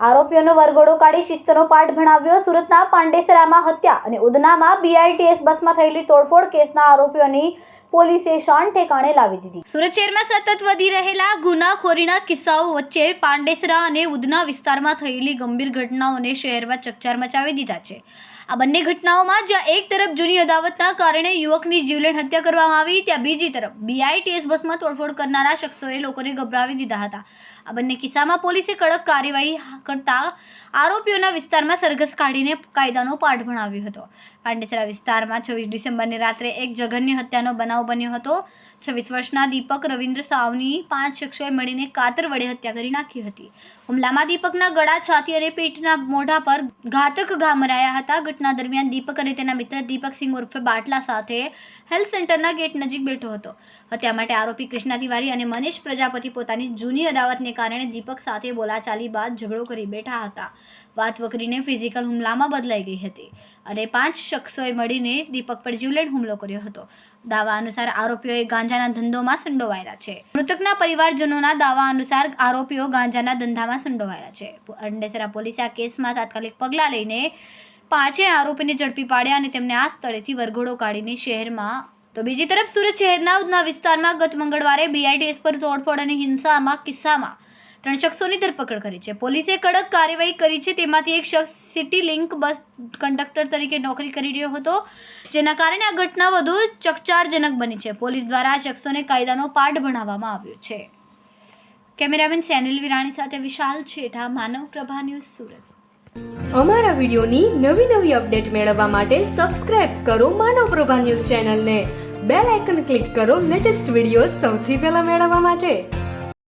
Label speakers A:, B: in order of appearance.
A: આરોપીઓનો વરઘોડો કાઢી શિસ્તનો પાઠ ભણાવ્યો. સુરતના પાંડેસરામાં હત્યા અને ઉધનામાં BITS બસમાં થયેલી તોડફોડ કેસના આરોપીઓની પોલીસે શાન ઠેકાણે લાવી દીધી. સુરત શહેરમાં સતત વધી રહેલા ગુનાખોરીના કિસ્સાઓ વચ્ચે પાંડેસરા અને ઉધના વિસ્તારમાં થયેલી ગંભીર ઘટનાઓને શહેરમાં ચકચાર મચાવી દીધા છે. આ બંને ઘટનાઓમાં જ્યાં એક તરફ જૂની અદાવતના કારણે યુવકની જીવલેણ હત્યા કરવામાં આવી, ત્યાં બીજી તરફ BITS બસમાં તોડફોડ કરનારા શખ્સોએ લોકોને ગભરાવી દીધા હતા. આ બંને કિસ્સામાં પોલીસે કડક કાર્યવાહી કરતા આરોપીઓના વિસ્તારમાં સરઘસ કાઢીને કાયદાનો પાઠ ભણાવ્યો હતો. પાંડેસરા વિસ્તારમાં 26 ડિસેમ્બરની રાત્રે એક જઘન્ય હત્યાનો બનાવ બન્યો હતો. 26 વર્ષના દીપક રવિન્દ્ર સાવની 5 શખ્સોએ મળીને કાતર વડે હત્યા કરી નાખી હતી. હુમલામાં દીપકના ગળા, છાતી અને પેટના મોઢા પર ઘાતક ઘા મરાયા હતા. ઘટના દરમિયાન દીપક અને તેના મિત્ર દીપકસિંહ ઉર્ફે બાટલા સાથે હેલ્થ સેન્ટરના ગેટ નજીક બેઠો હતો. હત્યા માટે આરોપી કૃષ્ણા તિવારી અને મનીષ પ્રજાપતિ પોતાની જૂની અદાવતને કારણે દીપક સાથે બોલાચાલી બાદ ઝઘડો કરી બેઠા હતા. વાત વકરીને ફિઝિકલ હુમલામાં બદલાઈ ગઈ હતી અને 5 શખ્સોએ મળીને દીપક પર જીવલેણ હુમલો કર્યો હતો. દાવા અનુસાર આરોપીઓએ ગાંજાના ધંધોમાં સંડોવાયેલા છે. મૃતકના પરિવારજનોના દાવા અનુસાર આરોપીઓ ગાંજાના ધંધામાં સંડોવાયેલા છે. પાંડેસરા પોલીસે આ કેસમાં તાત્કાલિક પગલાં લઈને 5 આરોપીને ઝડપી પાડ્યા અને તેમને આ સ્થળેથી વરઘોડો કાઢીને શહેરમાં. તો બીજી તરફ સુરત શહેરના ઉધના વિસ્તારમાં ગત મંગળવારે BITS પર તોડફોડ અને હિંસામાં કિસ્સામાં 3 શખ્સોની ધરપકડ કરી છે. પોલીસે કડક કાર્યવાહી કરી છે. તેમાંથી એક શખ્સ સિટી લિંક બસ કંડક્ટર તરીકે નોકરી કરી રહ્યો હતો, જેના કારણે આ ઘટના વધુ ચકચારજનક બની છે. પોલીસ દ્વારા આ શખ્સોને કાયદાનો પાઠ ભણાવવામાં આવ્યો છે. કેમેરામેન સેનિલ વિરાણી સાથે વિશાલ છેઠા, માનવ પ્રભા ન્યૂઝ, સુરત.
B: અમારા વિડીયોની નવી અપડેટ મેળવવા માટે સબસ્ક્રાઇબ કરો માનવ પ્રભા ન્યૂઝ ચેનલને. બેલ આઇકન ક્લિક કરો લેટેસ્ટ વિડીયો સૌથી પહેલા મેળવવા માટે.